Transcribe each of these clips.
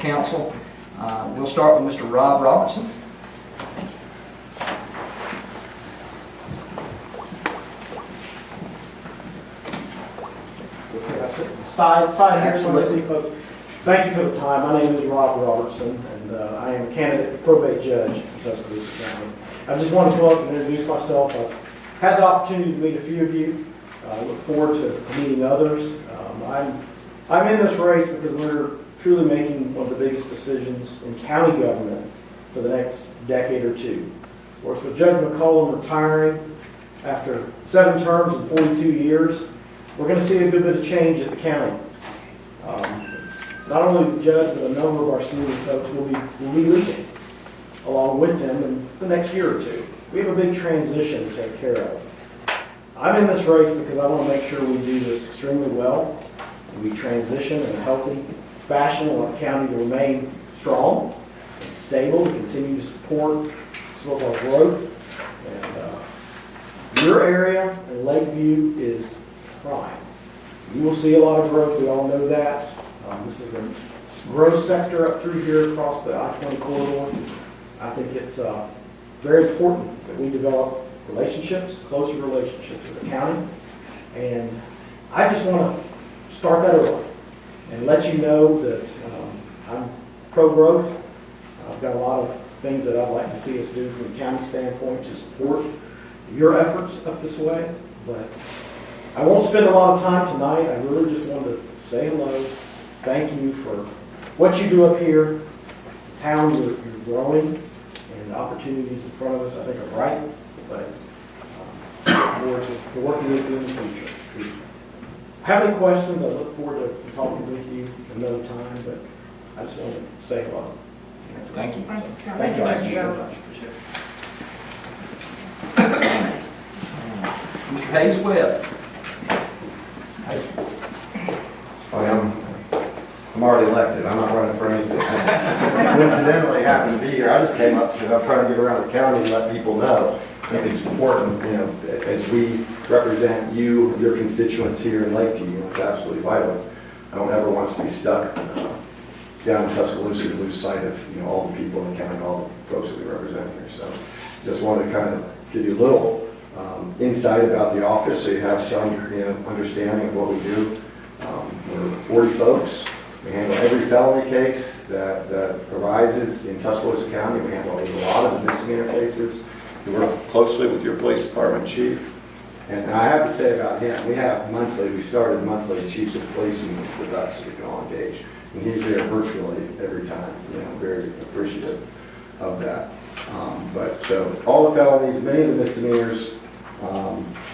council. We'll start with Mr. Rob Robertson. Side here, so see folks. Thank you for the time. My name is Rob Robertson, and I am a candidate for probate judge in Tuscaloosa County. I just wanted to go up and introduce myself. I've had the opportunity to meet a few of you. I look forward to meeting others. I'm in this race because we're truly making one of the biggest decisions in county government for the next decade or two. Of course, with Judge McCollum retiring after 7 terms and 42 years, we're going to see a good bit of change at the county. Not only the judge, but a number of our senior folks will be leaving along with them in the next year or two. We have a big transition to take care of. I'm in this race because I want to make sure we do this extremely well. We transition in a healthy fashion. I want the county to remain strong and stable, to continue to support some of our growth. And your area in Lakeview is prime. You will see a lot of growth. We all know that. This is a growth sector up through here across the I-20 corridor. I think it's very important that we develop relationships, closer relationships with the county. And I just want to start that early and let you know that I'm pro-growth. I've got a lot of things that I'd like to see us do from a county standpoint to support your efforts up this way. But I won't spend a lot of time tonight. I really just wanted to say hello. Thank you for what you do up here. The town, you're growing, and the opportunities in front of us, I think, are bright. But I look forward to working with you in the future. If you have any questions, I look forward to talking with you another time. But I just want to say hello. Thank you. Thank you. Thank you very much. Mr. Hayes Webb. I'm already elected. I'm not running for anything. I coincidentally happen to be here. I just came up because I'm trying to get around the county and let people know. I think it's important, as we represent you, your constituents here in Lakeview, it's absolutely vital. I don't ever want us to be stuck down in Tuscaloosa to lose sight of, all the people in the county, all the folks that we represent here. So just wanted to kind of give you a little insight about the office so you have some, understanding of what we do. We're 40 folks. We handle every felony case that arises in Tuscaloosa County. We handle a lot of the misdemeanor cases. We work closely with your police department chief. And I have to say about him, we started monthly chiefs of police meetings with us so we can all engage. And he's there virtually every time, very appreciative of that. But so all the felonies, many of the misdemeanors,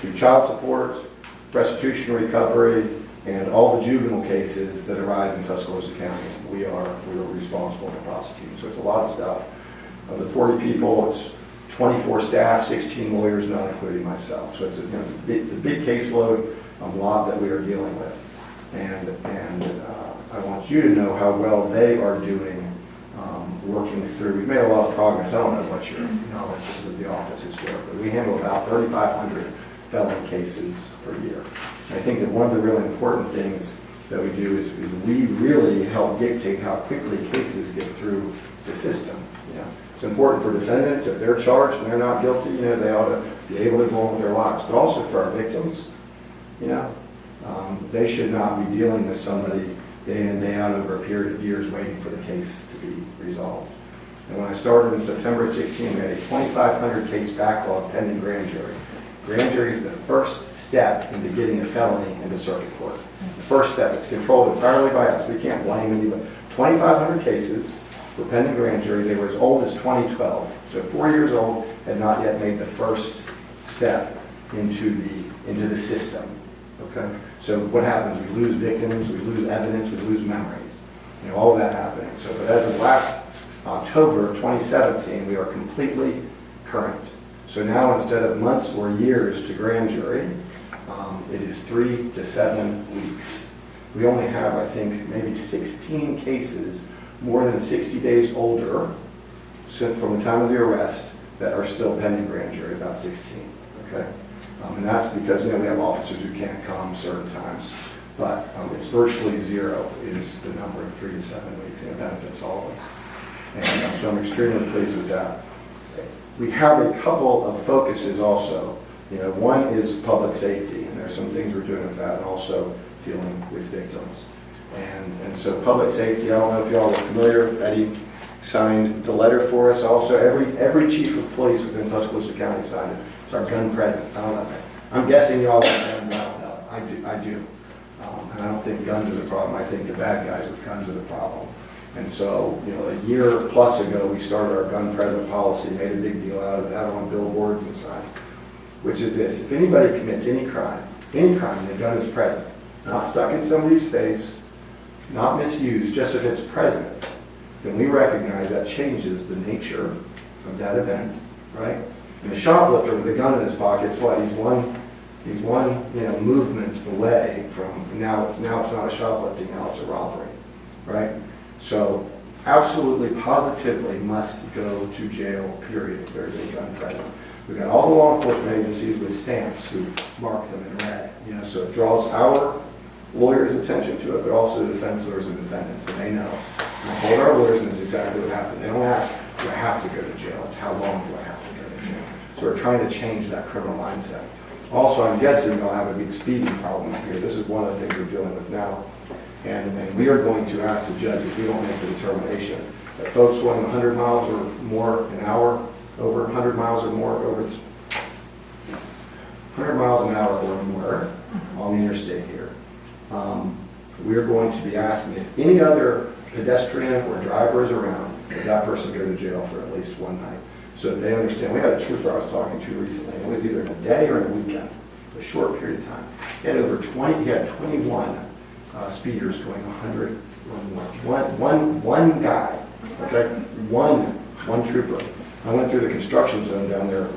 through child support, restitution recovery, and all the juvenile cases that arise in Tuscaloosa County, we are responsible for prosecuting. So it's a lot of stuff. Of the 40 people, it's 24 staff, 16 lawyers, not including myself. So it's a big caseload, a lot that we are dealing with. And I want you to know how well they are doing working through. We've made a lot of progress. I don't know what your knowledge is of the office historically. We handle about 3,500 felony cases per year. I think that one of the really important things that we do is we really help dictate how quickly cases get through the system. It's important for defendants, if they're charged and they're not guilty, they ought to be able to go on with their lives. But also for our victims, they should not be dealing with somebody day in and day out over a period of years waiting for the case to be resolved. And when I started in September of 16, we had a 2,500 case backlog pending grand jury. Grand jury is the first step into getting a felony into circuit court. The first step, it's controlled entirely by us. We can't blame anybody. 2,500 cases were pending grand jury. They were as old as 2012. So 4 years old, had not yet made the first step into the system. Okay? So what happens? We lose victims, we lose evidence, we lose memories. All of that happening. So but as of last October 2017, we are completely current. So now instead of months or years to grand jury, it is 3 to 7 weeks. We only have, I think, maybe 16 cases more than 60 days older from the time of the arrest that are still pending grand jury, about 16. Okay? And that's because we have officers who can't come certain times. but it's virtually zero is the number in 3 to 7 weeks, and it benefits all of us. And so I'm extremely pleased with that. We have a couple of focuses also. One is public safety, and there's some things we're doing with that, and also dealing with victims. And so public safety, I don't know if y'all are familiar, Eddie signed the letter for us also. Every chief of police within Tuscaloosa County signed it. It's our gun present. I don't know. I'm guessing y'all want guns. I don't know. I do. And I don't think guns are the problem. I think the bad guys with guns are the problem. And so, a year plus ago, we started our gun present policy, made a big deal out of it, out on billboards and such, which is this: if anybody commits any crime, the gun is present, not stuck in somebody's face, not misused, just if it's present, then we recognize that changes the nature of that event, right? And a shoplifter with a gun in his pocket, it's what? He's one movement away from, now it's not a shoplifting, now it's a robbery, right? So absolutely, positively must go to jail, period, if there's a gun present. We've got all the law enforcement agencies with stamps who mark them in red, so it draws our lawyers' attention to it, but also the defense lawyers and defendants, and they know. We hold our lawyers, and it's exactly what happened. They don't ask, do I have to go to jail? It's how long do I have to go to jail? So we're trying to change that criminal mindset. Also, I'm guessing they'll have a big speeding problem here. This is one of the things we're dealing with now. And we are going to ask the judge, if we don't make the determination, that folks going 100 miles or more an hour, over 100 miles or more, over 100 miles an hour or more on the interstate here, we're going to be asking if any other pedestrian or driver is around, that person go to jail for at least one night, so that they understand. We had a trooper I was talking to recently, and it was either in a day or in a weekend, a short period of time. He had 21 speeders going 100 or more. One guy, okay? One trooper. I went through the construction zone down there,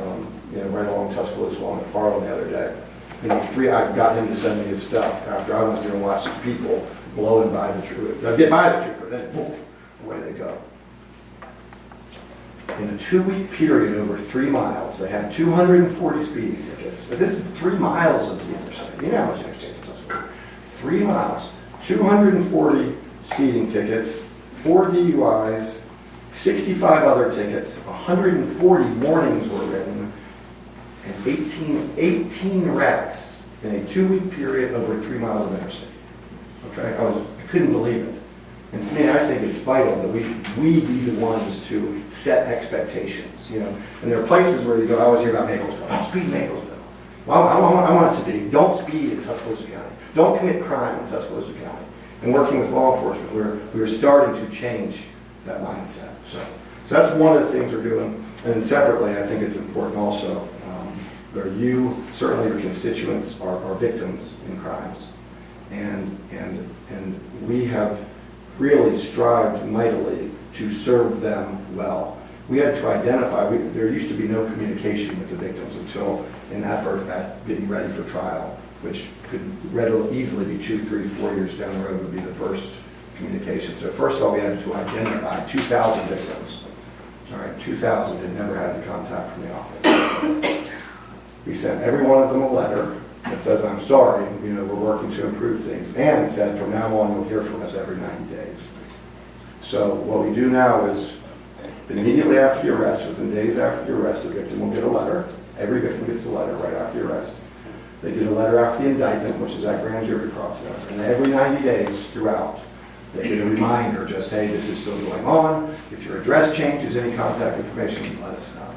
right along Tuscaloosa, along Farland the other day. And I got him to send me his stuff after I went there and watched some people blowing by the trooper. They'll get by the trooper, then boom, away they go. In a 2-week period over 3 miles, they had 240 speeding tickets. But this is 3 miles of the interstate. You know how much interstate is Tuscaloosa. 3 miles, 240 speeding tickets, 4 DUIs, 65 other tickets, 140 warnings were written, and 18 wrecks in a 2-week period over 3 miles of interstate. Okay, I couldn't believe it. And to me, I think it's vital that we be the ones to set expectations, And there are places where you go, I always hear about Maplesville. Don't speed in Maplesville. Well, I want it to be, don't speed in Tuscaloosa County. Don't commit crime in Tuscaloosa County. And working with law enforcement, we're starting to change that mindset. So that's one of the things we're doing. And then separately, I think it's important also, where you, certainly your constituents, are victims in crimes. And we have really strived mightily to serve them well. We had to identify, there used to be no communication with the victims until an effort at getting ready for trial, which could readily easily be 2, 3, 4 years down the road would be the first communication. So first of all, we had to identify 2,000 victims. All right, 2,000 had never had the contact from the office. We sent every one of them a letter that says, I'm sorry, we're working to improve things, and said from now on you'll hear from us every 90 days. So what we do now is, immediately after the arrest, within days after the arrest, the victim will get a letter. Every victim gets a letter right after the arrest. They get a letter after the indictment, which is that grand jury process. And every 90 days throughout, they get a reminder, just, hey, this is still going on. If your address changes, any contact information, let us know.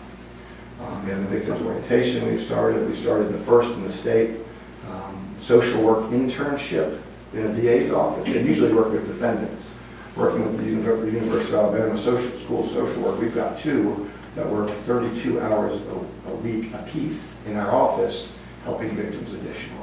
We have the victims orientation we've started. We started the first in the state social work internship in a DA's office. They usually work with defendants. Working with the University of Alabama School of Social Work, we've got 2 that work 32 hours a week apiece in our office, helping victims additionally.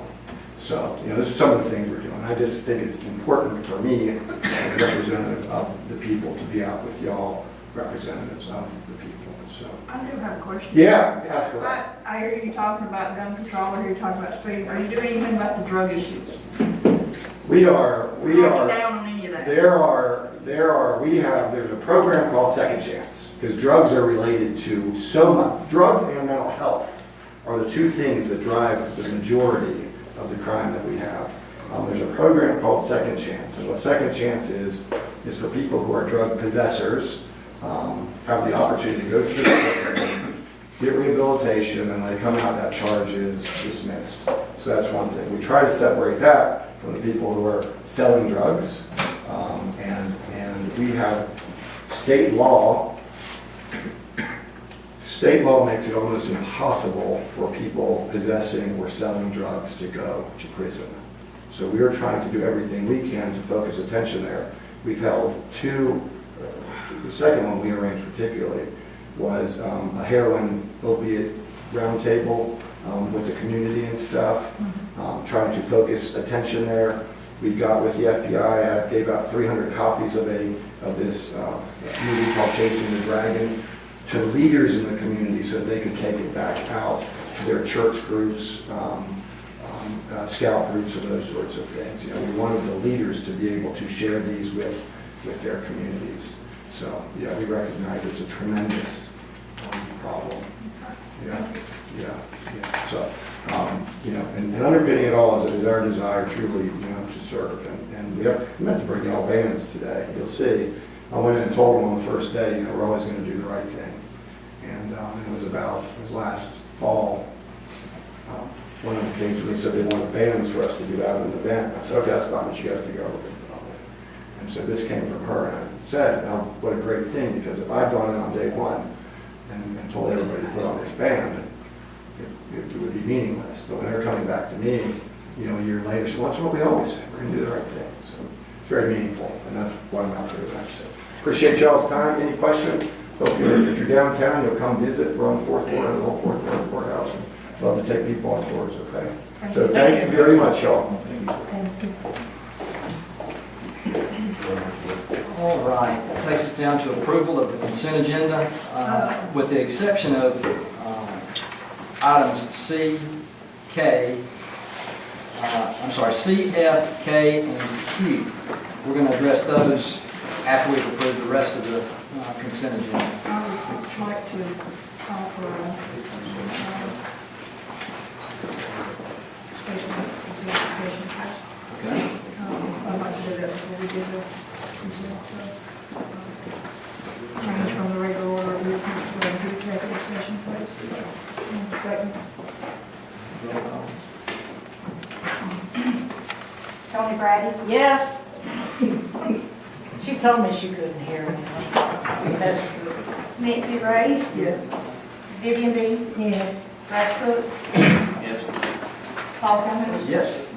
So, those are some of the things we're doing. I just think it's important for me, as representative of the people, to be out with y'all, representatives of the people. So. I do have a question. Yeah, ask away. I hear you talking about gun control, I hear you talking about speeding. Are you doing anything about the drug issues? We are. Cracking down on any of that? There's a program called Second Chance, because drugs are related to so much. Drugs and mental health are the 2 things that drive the majority of the crime that we have. There's a program called Second Chance, and what Second Chance is for people who are drug possessors, have the opportunity to go through the program, get rehabilitation, and when they come out, that charge is dismissed. So that's one thing. We try to separate that from the people who are selling drugs, and we have state law. State law makes it almost impossible for people possessing or selling drugs to go to prison. So we are trying to do everything we can to focus attention there. We've held two, the second one we arranged particularly was a heroin opiate roundtable with the community and stuff, trying to focus attention there. We got with the FBI, I gave out 300 copies of this movie called Chasing the Dragon to leaders in the community so they could take it back out to their church groups, scout groups, and those sorts of things. You know, we wanted the leaders to be able to share these with their communities. So, yeah, we recognize it's a tremendous problem. Yeah. So, you know, and underpinning it all is our desire truly, you know, to serve. And we meant to bring all bands today. You'll see. I went in and told them on the first day, you know, we're always going to do the right thing. And it was last fall. One of them came to me and said they wanted bands for us to do out at an event. I said, okay, that's fine, but you got to figure out what we're going to put on there. And so this came from her, and I said, what a great thing, because if I'd gone in on day one and told everybody to put on this band, it would be meaningless. But when they're coming back to me, you know, a year later, so that's what we always say, we're going to do the right thing. So it's very meaningful, and that's why I'm out there tonight. So appreciate y'all's time. Any question? Hope if you're downtown, you'll come visit. We're on the fourth floor of the whole fourth floor of the courthouse. Love to take people on tours, okay? So thank you very much, y'all. All right, that takes us down to approval of the consent agenda, with the exception of items C, F, K, and Q. We're going to address those after we've approved the rest of the consent agenda. I would like to offer special executive session first. Okay. I'd like to do that before we do the consent, so, change from the regular order of business to the executive session, please. Second. Roll call. Tony Brady? Yes. She told me she couldn't hear me. That's good. Nancy Ray? Yes. Vivian B? Yeah. Brad Cook? Yes. Paul Cummings? Yes.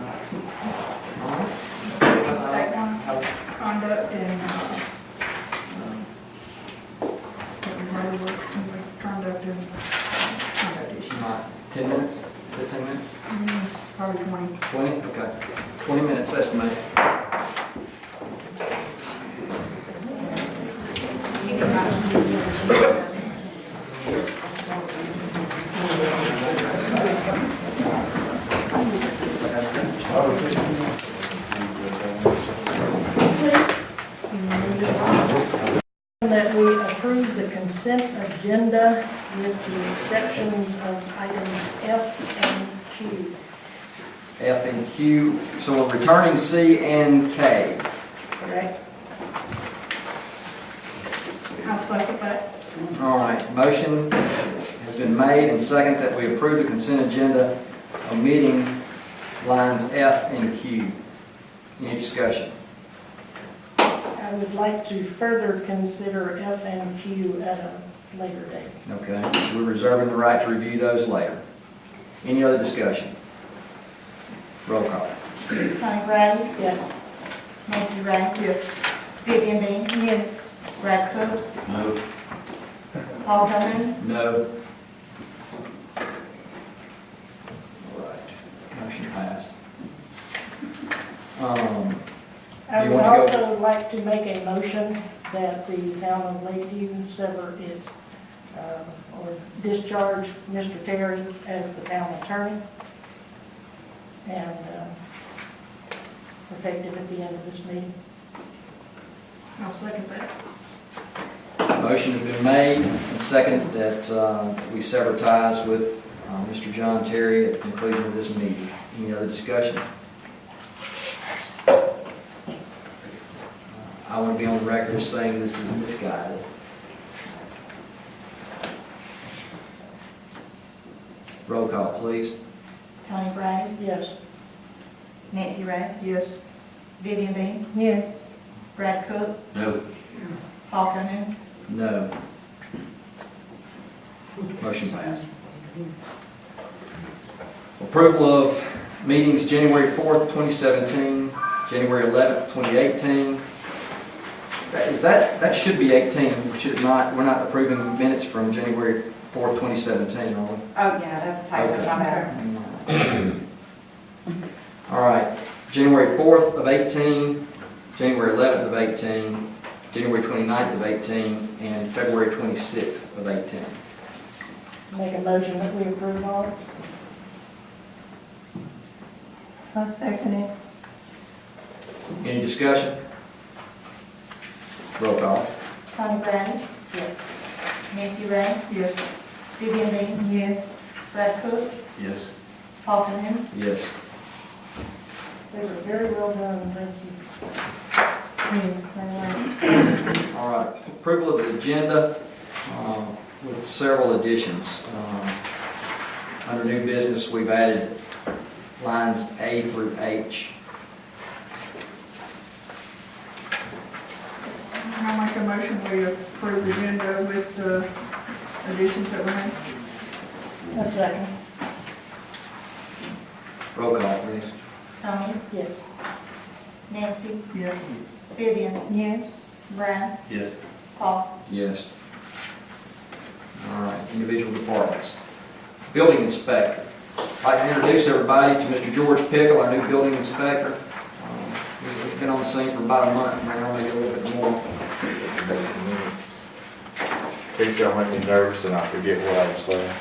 State one, conduct and, conduct issues. 10 minutes? 15 minutes? Probably 20. 20? Okay. 20 minutes estimated. That we approve the consent agenda with the exceptions of items F and Q. F and Q. So we're returning C and K. Correct? I'll second that. All right, motion has been made and second that we approve the consent agenda, omitting lines F and Q. Any discussion? I would like to further consider F and Q at a later date. Okay, we're reserving the right to review those later. Any other discussion? Roll call. Tony Brady? Yes. Nancy Ray? Yes. Vivian B? Yes. Brad Cook? No. Paul Cummings? No. All right, motion passed. I You would want to go- also like to make a motion that the town of Lakeview sever its, or discharge Mr. Terry as the town attorney, and effective at the end of this meeting. I'll second that. Motion has been made and seconded that we sever ties with Mr. John Terry at the conclusion of this meeting. Any other discussion? I want to be on the record as saying this is misguided. Roll call, please. Tony Bradley, Yes. Nancy Ray, Yes. Vivian Bain, Yes. Brad Cook, No. Paul Cunningham, No. Motion passed. Approval of meetings January 4th, 2017, January 11th, 2018. That should be 18, should it not? We're not approving minutes from January 4th, 2017, are we? Oh, yeah, that's a typo, Okay. my bad. All right, January 4th of 18, January 11th of 18, January 29th of 18, and February 26th of 18. Make a motion that we approve all. I second it. Any discussion? Roll call. Tony Bradley, Yes. Nancy Ray, Yes. Vivian Bain, Yes. Brad Cook, Yes. Paul Cunningham, Yes. They were very well done, thank you. Yes, All right, approval of the agenda with several additions. Under new business, we've added lines A through H. I'll make a motion, we approve the agenda with the additions that were made. A second. Roll call, please. Tony, Yes. Nancy, Yes. Vivian, Yes. Brad, Yes. Paul. Yes. All right, individual departments. Building inspector. I'd like to introduce everybody to Mr. George Pickle, our new building inspector. He's been on the scene for about a month, maybe I'll make it a little bit more. Keith, y'all make me nervous and I forget what I was saying.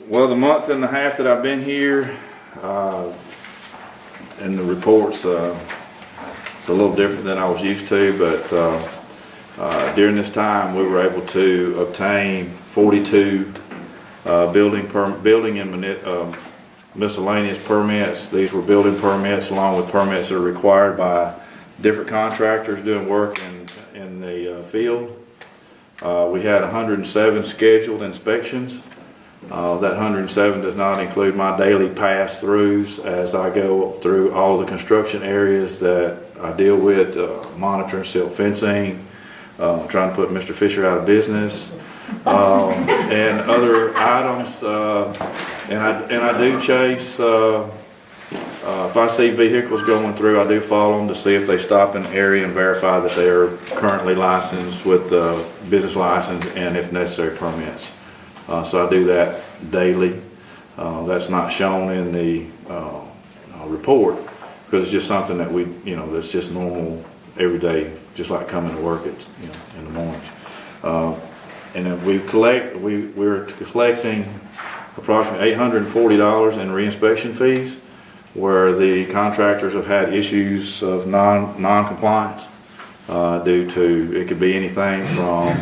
Well, the month and a half that I've been here, and the reports, it's a little different than I was used to, but during this time, we were able to obtain 42 building and miscellaneous permits. These were building permits along with permits that are required by different contractors doing work in the field. We had 107 scheduled inspections. That 107 does not include my daily pass-throughs as I go through all the construction areas that I deal with, monitoring silt fencing, trying to put Mr. Fisher out of business, and other items. And I do chase, if I see vehicles going through, I do follow them to see if they stop in the area and verify that they are currently licensed with the business license and if necessary permits. So I do that daily. That's not shown in the report because it's just something that that's just normal every day, just like coming to work in the mornings. And then we're collecting approximately $840 in reinspection fees where the contractors have had issues of non-compliance due to, it could be anything from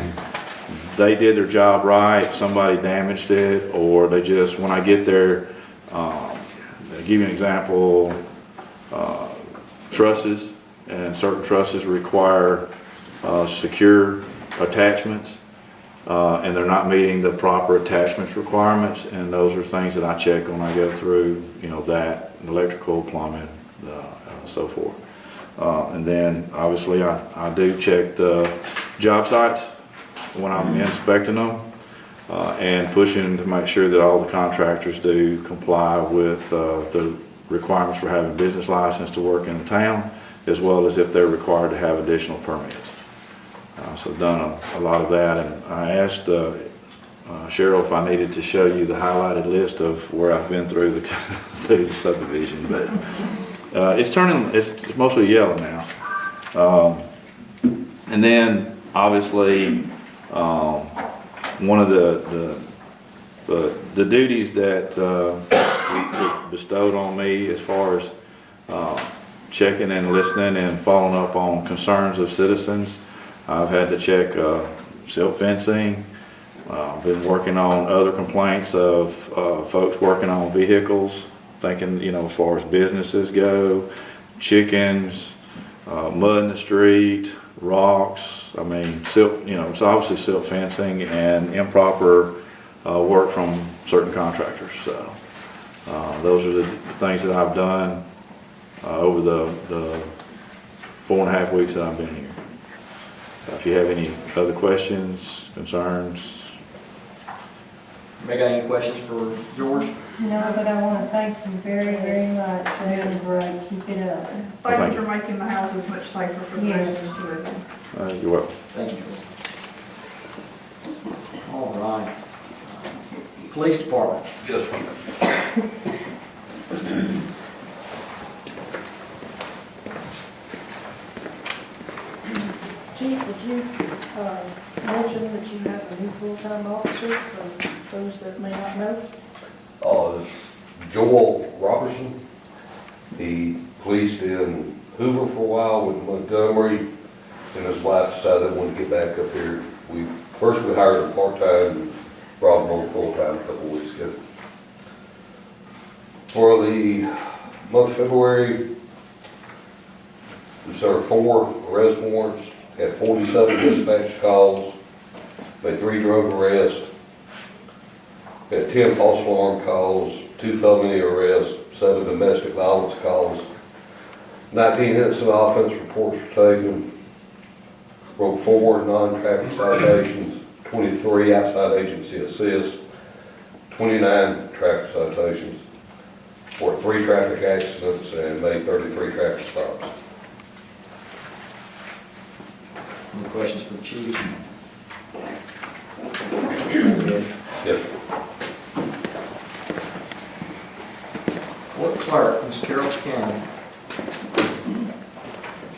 they did their job right, somebody damaged it, or they just, when I get there, I'll give you an example, trusses, and certain trusses require secure attachments, and they're not meeting the proper attachments requirements, and those are things that I check when I go through, that, electrical, plumbing, so forth. And then, obviously, I do check the job sites when I'm inspecting them, and pushing to make sure that all the contractors do comply with the requirements for having a business license to work in the town, as well as if they're required to have additional permits. So I've done a lot of that, and I asked Cheryl if I needed to show you the highlighted list of where I've been through the subdivision, but it's mostly yellow now. And then obviously one of the duties that we bestowed on me as far as checking and listening and following up on concerns of citizens, I've had to check silt fencing. I've been working on other complaints of folks working on vehicles, thinking, as far as businesses go, chickens, mud in the street, rocks, I mean, silt, it's obviously silt fencing and improper work from certain contractors, so. Those are the things that I've done over the 4.5 weeks that I've been here. If you have any other questions, concerns, Anybody got any questions for George? No, but I want to thank you very, very much. That was great. Keep it up. Thank you for making the houses much safer for the Yes. residents to live in. you're welcome. Thank you. All right. Police Department. Chief, would you mention that you have a new full-time officer for those that may not know? Joel Robertson. He policed in Hoover for a while with Montgomery, and his wife decided they wanted to get back up here. We hired him part-time, and brought him on full-time a couple of weeks ago. For the month of February, we served 4 arrest warrants, had 47 dispatch calls, made 3 drug arrests, had 10 false alarm calls, 2 felony arrests, 7 domestic violence calls, 19 incident offense reports were taken, wrote 4 non-traffic citations, 23 outside agency assists, 29 traffic citations, for 3 traffic accidents, and made 33 traffic stops. Any questions for the chief? Yes, sir. Court Clerk, Ms. Carol Cannon.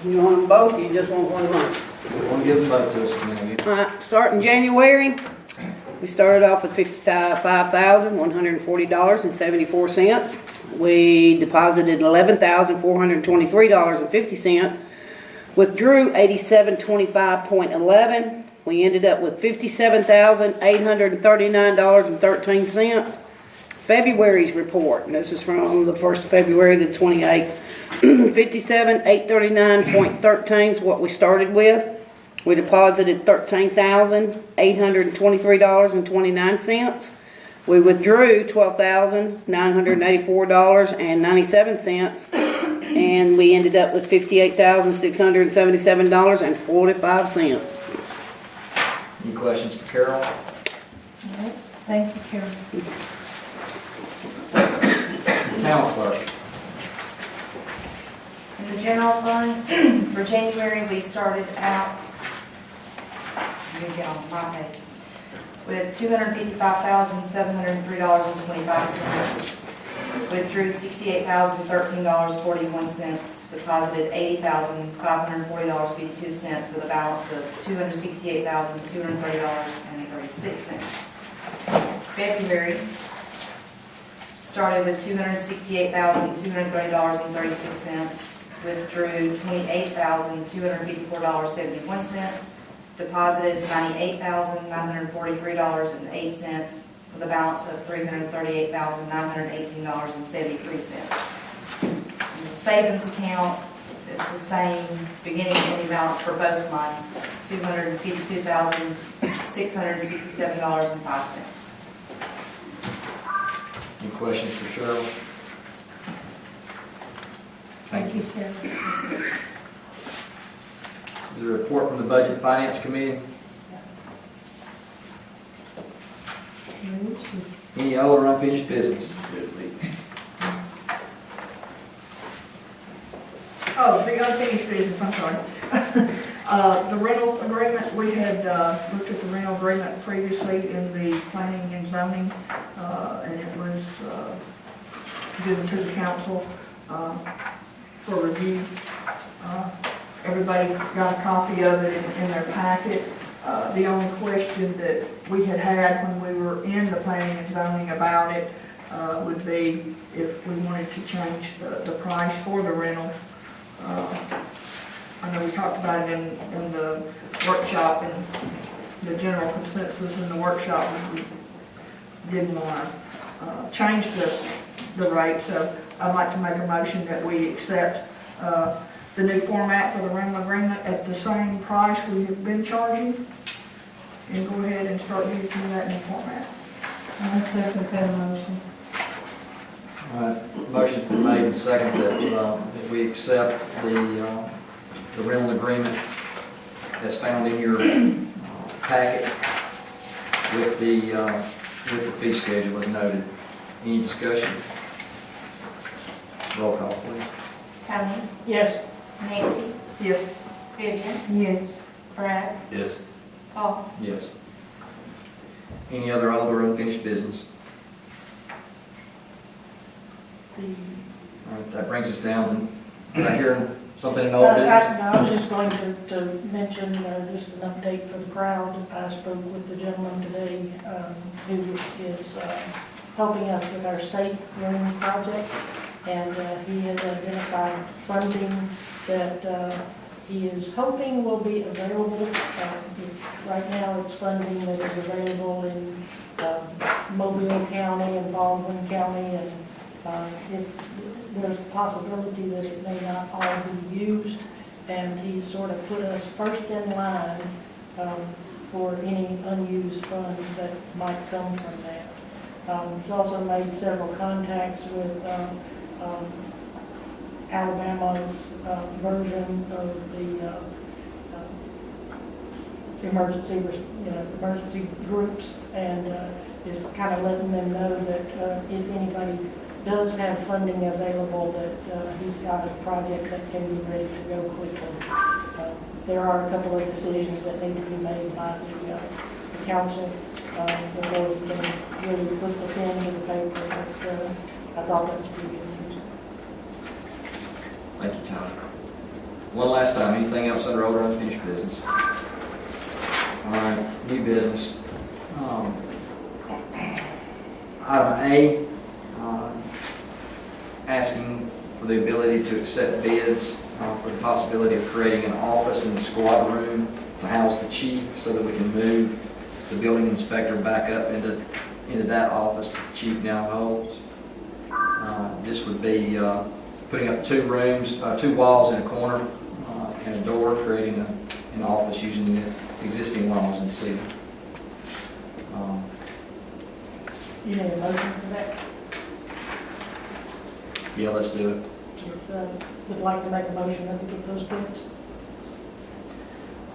You want them both, or you just want one month? We want to give them both to us, committee. All right, starting January, we started off with $55,140.74. We deposited $11,423.50. Withdrew $8725.11. We ended up with $57,839.13. February's report, and this is from the 1st of February to the 28th. $57,839.13 is what we started with. We deposited $13,823.29. We withdrew $12,984.97, and we ended up with $58,677.45. Any questions for Carol? Thank you, Carol. Town Clerk. In the general fund, for January, we started out, let me get on my page, with $255,703.25. Withdrew $68,013.41, deposited $80,540.52 with a balance of $268,230.36. February started with $268,230.36, withdrew $28,254.71, deposited $98,943.08 with a balance of $338,918.73. The savings account is the same beginning and ending balance for both months. It's $252,667.05. Any questions for Cheryl? Thank you, Carol. Is there a report from the Budget and Finance Committee? Any old or unfinished business? Oh, the unfinished business, I'm sorry. The rental agreement, we had looked at the rental agreement previously in the planning and zoning, and it was given to the council for review. Everybody got a copy of it in their packet. The only question that we had when we were in the planning and zoning about it would be if we wanted to change the price for the rental. I know we talked about it in the workshop, and the general consensus in the workshop was we didn't want to change the rate, so I'd like to make a motion that we accept the new format for the rental agreement at the same price we have been charging, and go ahead and start using that new format. I second that motion. All right, motion's been made and seconded that we accept the rental agreement as found in your packet with the fee schedule as noted. Any discussion? Roll call, please. Tony, Yes. Nancy, Yes. Vivian, Yes. Brad, Yes. Paul. Yes. Any other old or unfinished business? All right, that brings us down, did I hear something in old business? I was just going to mention, just an update for the crowd. I spoke with the gentleman today, who is helping us with our safe room project. And he has identified funding that he is hoping will be available. Right now, it's funding that is available in Mobile County and Baldwin County, and there's a possibility that it may not all be used, and he sort of put us first in line for any unused funds that might come from that. He's also made several contacts with Alabama's version of the emergency groups, and is kind of letting them know that if anybody does have funding available, that he's got a project that can be ready to go quickly. There are a couple of decisions that need to be made by the council before we can really put the pen to the paper, but I thought that was pretty good news. Thank you, Tony. One last time, anything else under old or unfinished business? All right, new business. Item A, asking for the ability to accept bids for the possibility of creating an office in the squad room to house the chief so that we can move the building inspector back up into that office that the chief now holds. This would be putting up two rooms, two walls in a corner, and a door, creating an office using the existing walls and ceiling. You need a motion for that? Yeah, let's do it. It's, would like to make a motion that we get those bids.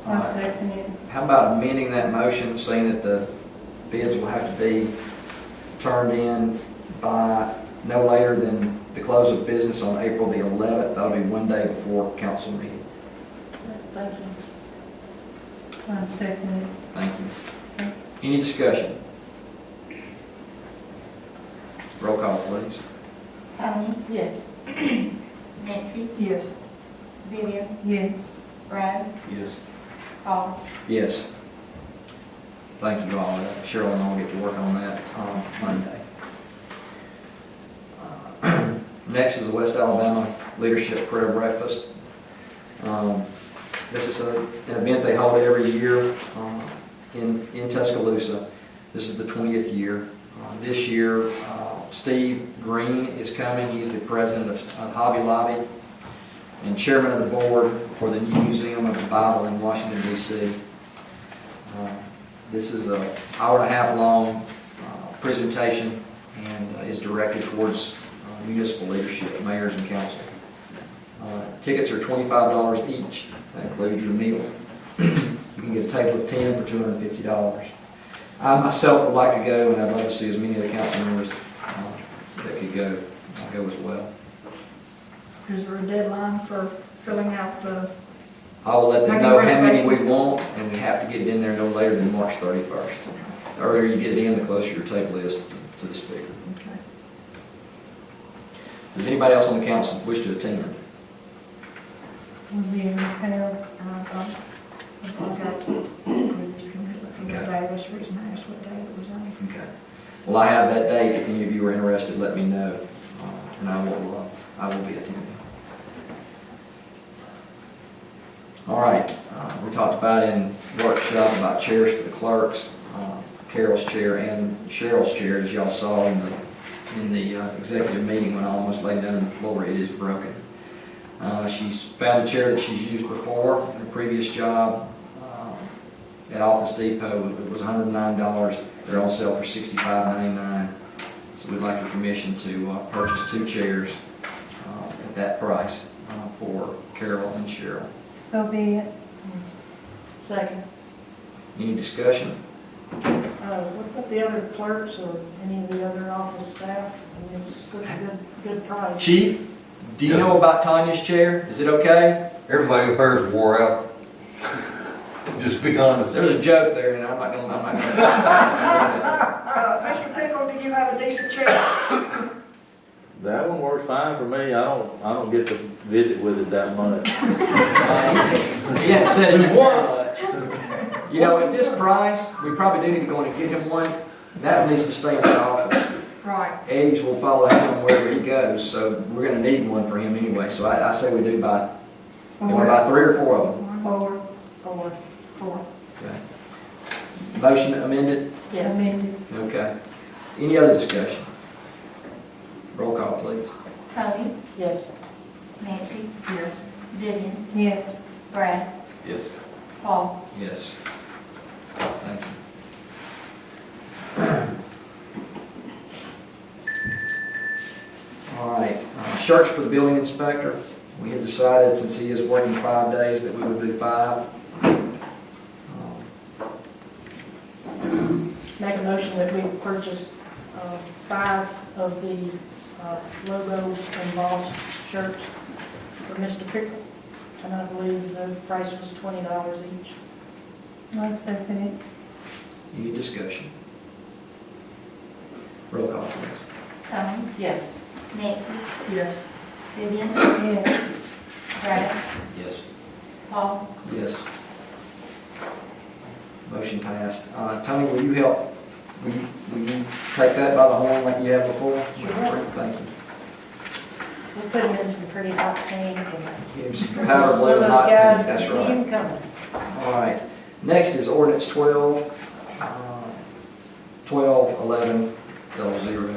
I second it. How about amending that motion, saying that the bids will have to be turned in by no later than the close of business on April the 11th. That'll be one day before council meeting. Thank you. I second it. Thank you. Any discussion? Roll call, please. Tony, Yes. Nancy, Yes. Vivian, Yes. Brad, Yes. Paul. Yes. Thank you all. Cheryl and I will get to work on that Monday. Next is the West Alabama Leadership Prayer Breakfast. This is an event they hold every year in Tuscaloosa. This is the 20th year. This year, Steve Green is coming. He's the president of Hobby Lobby and chairman of the board for the new Museum of the Bible in Washington, D.C. This is an hour-and-a-half long presentation and is directed towards municipal leadership, mayors and council. Tickets are $25 each. That includes your meal. You can get a table of 10 for $250. I myself would like to go, and I'd love to see as many of the council members that could go as well. Is there a deadline for filling out the, I will let them know how many we want, and we have to get it in there no later than March 31st. The earlier you get it in, the closer your table is to the speaker. okay. Does anybody else on the council wish to attend? We'll be in repair. I've got previous commitment from the day, that's the reason I asked what day it was on. Okay. Well, I have that date. If any of you are interested, let me know, and I will be attending. All right. We talked about in workshop about chairs for the clerks, Carol's chair and Cheryl's chair, as y'all saw in the executive meeting when I almost laid down on the floor. It is broken. She's found a chair that she's used before in her previous job at Office Depot. It was $109. They're on sale for $65.99. So we'd like your permission to purchase 2 chairs at that price for Carol and Cheryl. So be it. Second. Any discussion? What about the other clerks or any of the other office staff? I mean, it's such a good price. Chief, do you know about Tanya's chair? Is it okay? Everything with hers wore out. Just be honest. There's a joke there, and I'm not gonna. Mr. Pickle, do you have a decent chair? That one works fine for me. I don't get to visit with it that much. He hadn't said it much. You know, at this price, we probably do need to go in and get him one. That one needs to stay in the office. Right. Eddie's will follow him wherever he goes, so we're gonna need one for him anyway. So I say we do buy, you wanna buy 3 or 4 of them? 4. Okay. Motion amended? Yes. Okay. Any other discussion? Roll call, please. Tony, Yes. Nancy, Yes. Vivian, Yes. Brad, Yes. Paul. Yes. Thank you. All right, shirts for the building inspector. We had decided, since he is working 5 days, that we would do 5. Make a motion that we purchase 5 of the logo embossed shirts for Mr. Pickle. And I believe the price was $20 each. I second it. Any discussion? Roll call, please. Tony, Yeah. Nancy, Yes. Vivian, Yes. Brad, Yes. Paul. Yes. Motion passed. Tony, will you help? Will you take that by the horn like you have before? Sure. Thank you. We'll put him in some pretty hot pink and Give him some powder blue and so hot those guys pink. can That's see right. him coming. All right. Next is ordinance 121100.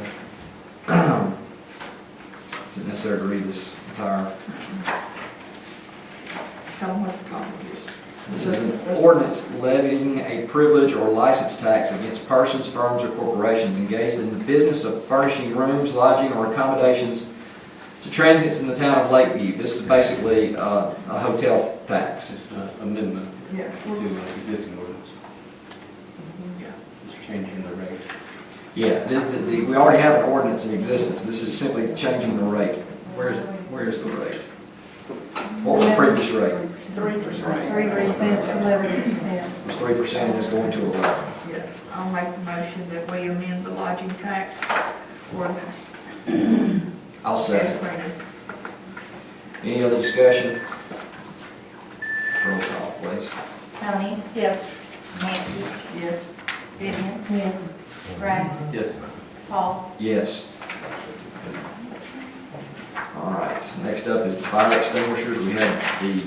Is it necessary to read this entire? Tell them what the problem is. This is an ordinance levying a privilege or license tax against persons, firms, or corporations engaged in the business of furnishing rooms, lodging, or accommodations to transients in the town of Lakeview. This is basically a hotel tax. It's an amendment Yeah. to existing ordinance. It's changing the rate. Yeah, we already have an ordinance in existence. This is simply changing the rate. Where's the rate? What was the previous rate? 3%. 3%, 11%. It was 3%, and it's going to 11%. Yes. I'll make the motion that we amend the lodging tax ordinance. I'll As second. printed. Any other discussion? Roll call, please. Tony, Yeah. Nancy, Yes. Vivian, Yes. Brad, Yes. Paul. Yes. All right, next up is the fire extinguishers. We had the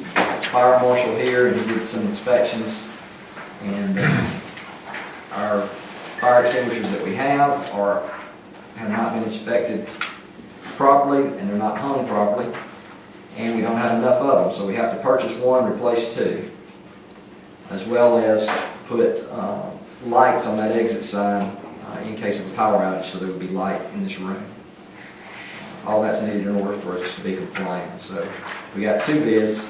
fire marshal here, and he did some inspections. And our fire extinguishers that we have not been inspected properly, and they're not hung properly. And we don't have enough of them, so we have to purchase one, replace 2. As well as put lights on that exit sign in case of a power outage, so there would be light in this room. All that's needed in order for us to be compliant. So we got 2 bids,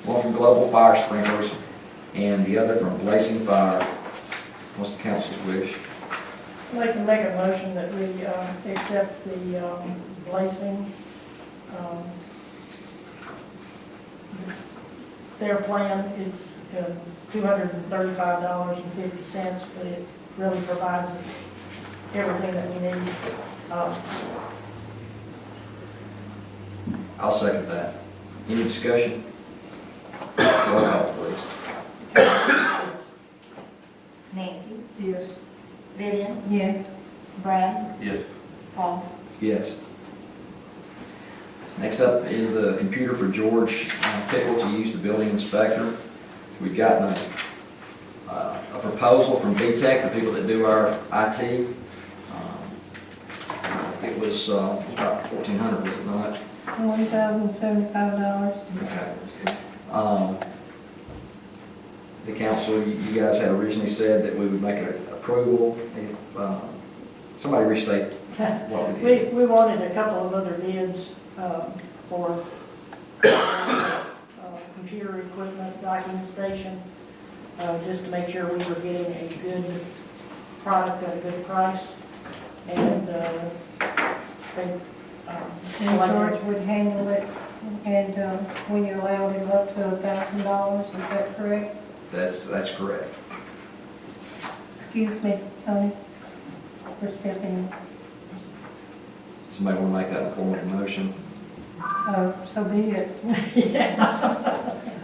one from Global Fire Sprinklers and the other from Blazing Fire. What's the council's wish? I'd like to make a motion that we accept the Blazing, their plan. It's $235.50, but it really provides everything that we need. I'll second that. Any discussion? Roll call, please. Nancy, Yes. Vivian, Yes. Brad, Yes. Paul. Yes. Next up is the computer for George Pickle to use the building inspector. We've gotten a proposal from VTech, the people that do our IT. It was about $1,400, was it not? $1,075. Okay. The council, you guys had originally said that we would make an approval if, somebody restate what we did. We wanted a couple of other bids for computer equipment, docking station, just to make sure we were getting a good product at a good price. And they, And George would handle it, and we allowed him up to $1,000, is that correct? That's correct. Excuse me, Tony, for stepping in. Somebody want to make that in the form of a motion? So be it.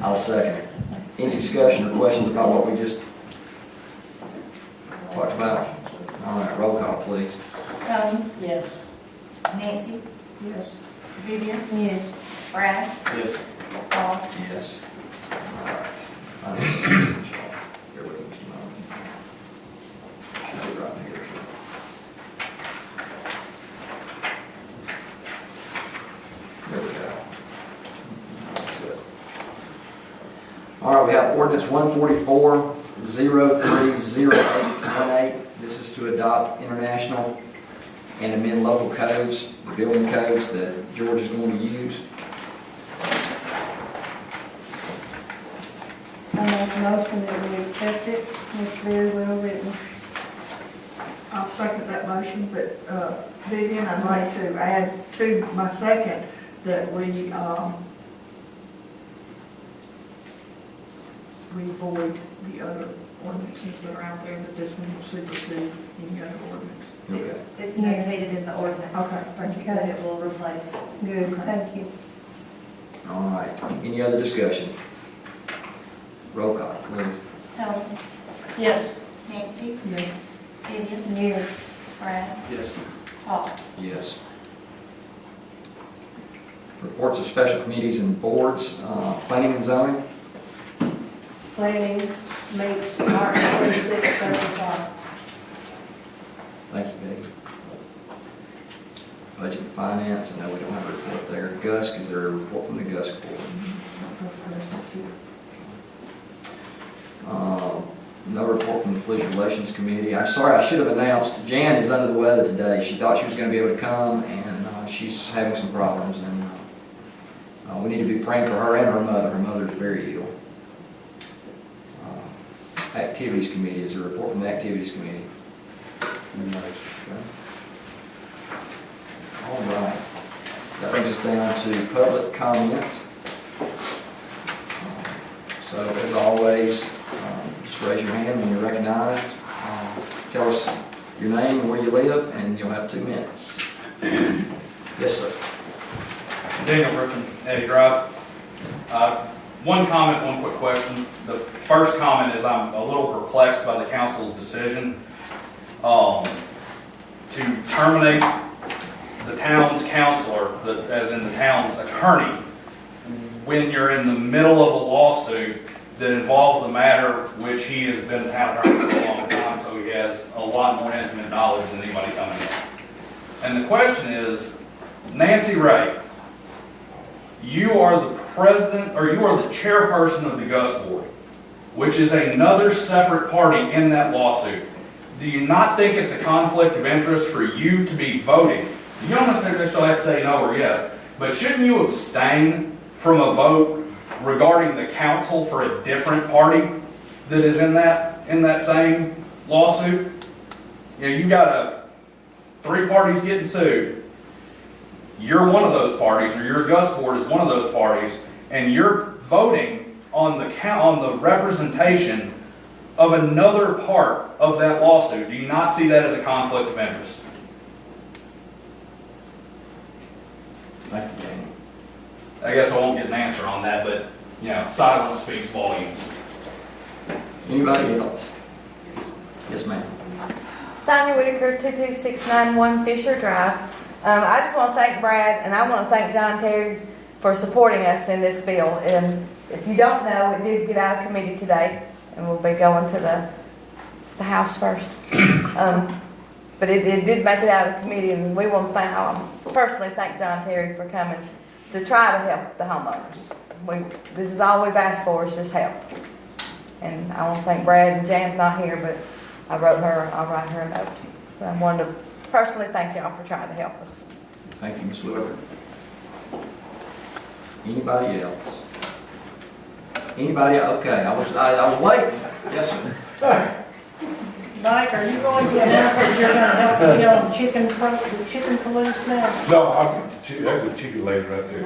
I'll second it. Any discussion or questions about what we just talked about? All right, roll call, please. Tony, yes. Nancy, Yes. Vivian, Yes. Brad, Yes. Paul. Yes. All right. I need some information. Bear with me just a moment. Should be right here. There we go. That's it. All right, we have ordinance 144-030818. This is to adopt international and amend local codes, the building codes that George is going to use. I make a motion that we accept it, it's very well written. I'll second that motion, but Vivian, I'd like to add to my second that we void the other ordinances that are out there, that this one will supersede any other ordinance. Okay. It's notated in the ordinance. Okay, thank you. That it will replace. Good, thank you. All right. Any other discussion? Roll call, please. Tony, Yes. Nancy, Yes. Vivian, Yes. Brad, Yes. Paul. Yes. Reports of special committees and boards, planning and zoning. Planning meets March 26th, 7 o'clock. Thank you, Betty. Budget and finance, I know we don't have a report there. Gusk, is there a report from the Gusk board? No report from the Police Relations Committee. I'm sorry, I should have announced, Jan is under the weather today. She thought she was going to be able to come, and she's having some problems, and we need to be praying for her and her mother. Her mother is very ill. Activities Committee, is there a report from the Activities Committee? Okay. All right. That brings us down to public comment. So as always, just raise your hand when you're recognized. Tell us your name and where you live, and you'll have 2 minutes. Yes, sir. Daniel Griffin, Eddie Drive. One comment, one quick question. The first comment is I'm a little perplexed by the council's decision to terminate the town's counselor, as in the town's attorney, when you're in the middle of a lawsuit that involves a matter which he has been a town attorney for a long time, so he has a lot more intimate knowledge than anybody coming in. And the question is, Nancy Ray, you are the president, or you are the chairperson of the Gus Board, which is another separate party in that lawsuit. Do you not think it's a conflict of interest for you to be voting? You don't necessarily have to say no or yes, but shouldn't you abstain from a vote regarding the counsel for a different party that is in that same lawsuit? You know, you got 3 parties getting sued. You're one of those parties, or your Gus Board is one of those parties, and you're voting on the representation of another part of that lawsuit. Do you not see that as a conflict of interest? Thank you, Daniel. I guess I won't get an answer on that, but, you know, silence speaks volumes. Anybody else? Yes, ma'am. Sonia Whitaker, 22691 Fisher Drive. I just want to thank Brad, and I want to thank John Terry for supporting us in this bill. And if you don't know, it did get out of committee today, and we'll be going to the House first. But it did make it out of committee, and we want to personally thank John Terry for coming to try to help the homeowners. This is all we've asked for, is just help. And I want to thank Brad, and Jan's not here, but I'll write her a note. But I wanted to personally thank y'all for trying to help us. Thank you, Ms. Woodward. Anybody else? Anybody, okay, I was waiting. Yes, sir. Mike, are you going to announce that you're gonna help me on the chicken faloose now? No, that's a chicken lady right there.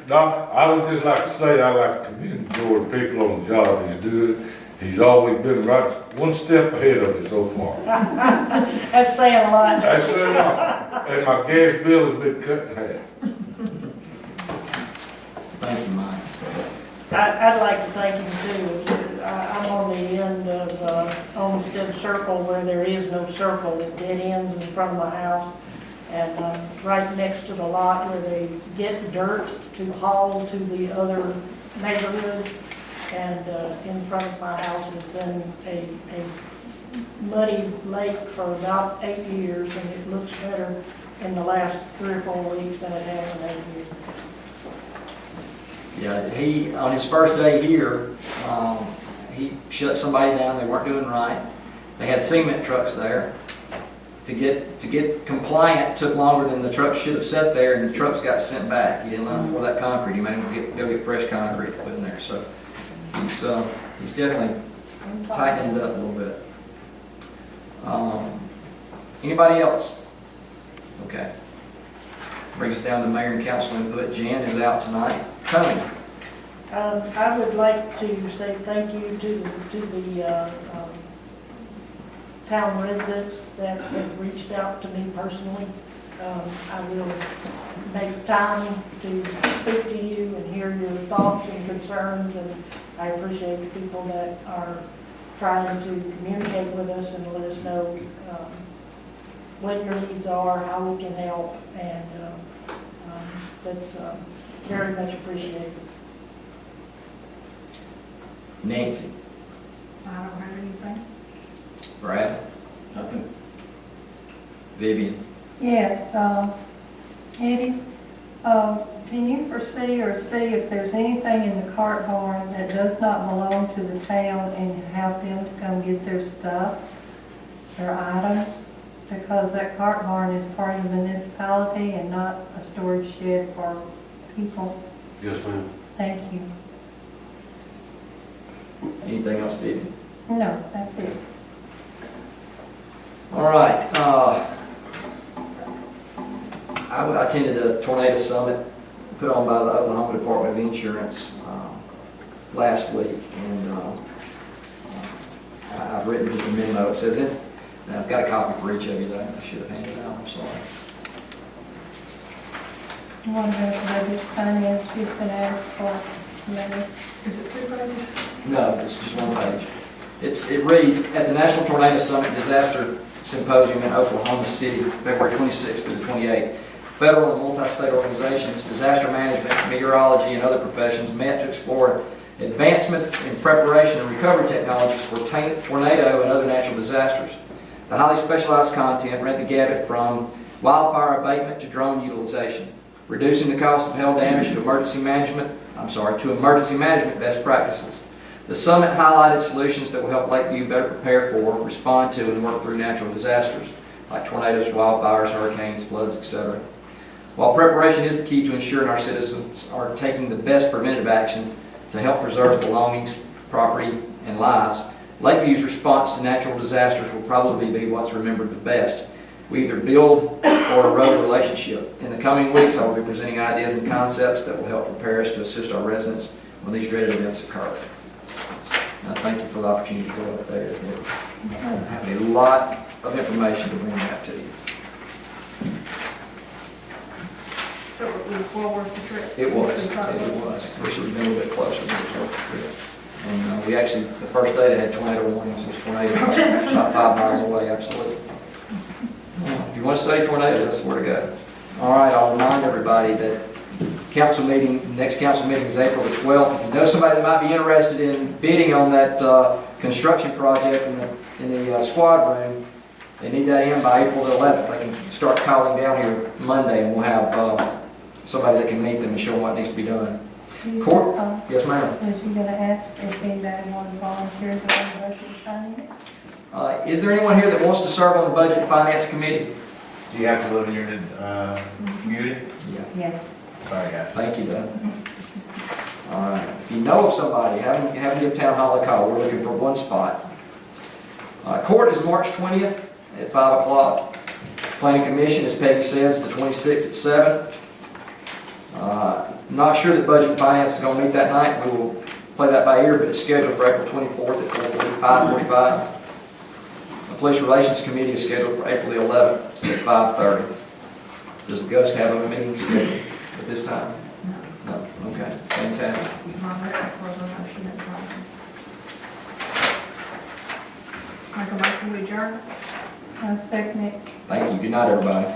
No, I would just like to say, I like to commend George Pickle on the job he's doing. He's always been right, one step ahead of me so far. That's saying a lot. That's saying a lot. And my gas bill has been cut in half. Thank you, Mike. I'd like to thank him too. I'm on the end of Olmsted Circle where there is no circle. It dead ends in front of my house. And right next to the lot where they get dirt to haul to the other neighborhoods. And in front of my house has been a muddy lake for about 8 years, and it looks better in the last 3 or 4 weeks than it has in 8 years. Yeah, he, on his first day here, he shut somebody down, they weren't doing right. They had cement trucks there. To get compliant took longer than the truck should have sat there, and the trucks got sent back. He didn't let them pour that concrete, he made them go get fresh concrete to put in there, so he's definitely tightening it up a little bit. Anybody else? Okay. Brings us down to mayor and council input. Jan is out tonight. Tony? I would like to say thank you to the town residents that have reached out to me personally. I will make time to speak to you and hear your thoughts and concerns, and I appreciate the people that are trying to communicate with us and let us know what your needs are, how we can help, and that's very much appreciated. Nancy? I don't have anything. Brad? Nothing. Vivian? Yes, Eddie, can you foresee or see if there's anything in the cart barn that does not belong to the town and have them to come get their stuff, their items? Because that cart barn is part of the municipality and not a storage shed for people. Yes, ma'am. Thank you. Anything else, Vivian? No, that's it. All right. I attended a tornado summit put on by the Oklahoma Department of Insurance last week, and I've written just a memo. It says it, and I've got a copy for each of you that I should have handed out. I'm sorry. I wonder if maybe finance is going to ask for maybe. Is it 2 pages? No, it's just one page. It reads, at the National Tornado Summit Disaster Symposium in Oklahoma City, February 26th through the 28th, federal and multi-state organizations, disaster management, meteorology, and other professions met to explore advancements in preparation and recovery technologies for tornado and other natural disasters. The highly specialized content ran the gamut from wildfire abatement to drone utilization, reducing the cost of hail damage to emergency management best practices. The summit highlighted solutions that will help Lakeview better prepare for, respond to, and work through natural disasters like tornadoes, wildfires, hurricanes, floods, etc. While preparation is the key to ensuring our citizens are taking the best preventative action to help preserve belongings, property, and lives, Lakeview's response to natural disasters will probably be what's remembered the best. We either build or erode a relationship. In the coming weeks, I will be presenting ideas and concepts that will help prepare us to assist our residents when these dreaded events occur. And I thank you for the opportunity to go up there. I have a lot of information to bring back to you. So it was well worth the trip. It was. Wish it would have been a little bit closer, but it was worth the trip. And we actually, the first day they had tornado warnings. It was tornado about 5 miles away, absolutely. If you want to study tornadoes, that's where to go. All right, I'll remind everybody that next council meeting is April the 12th. If you know somebody that might be interested in bidding on that construction project in the squad room, they need that in by April the 11th. They can start calling down here Monday, and we'll have somebody that can meet them and show them what needs to be done. You- Court? uh, Yes, ma'am. Was you gonna ask if anybody wanted to volunteer to go to budget finance? Is there anyone here that wants to serve on the Budget and Finance Committee? Do you have to live in your, community? Yeah. Yes. Sorry, guys. Thank you, Doug. All right, if you know of somebody, have them give Town Hall a call. We're looking for one spot. Court is March 20th at 5 o'clock. Planning Commission, as Peggy says, the 26th at 7. Not sure that Budget and Finance is going to meet that night. We will play that by ear, but it's scheduled for April 24th at 5:45. The Police Relations Committee is scheduled for April the 11th at 5:30. Does the GUSC have a meeting scheduled at this time? No. Okay, fantastic. My motion for the motion at time. Make a motion to adjourn. I second it. Thank you. Good night, everybody.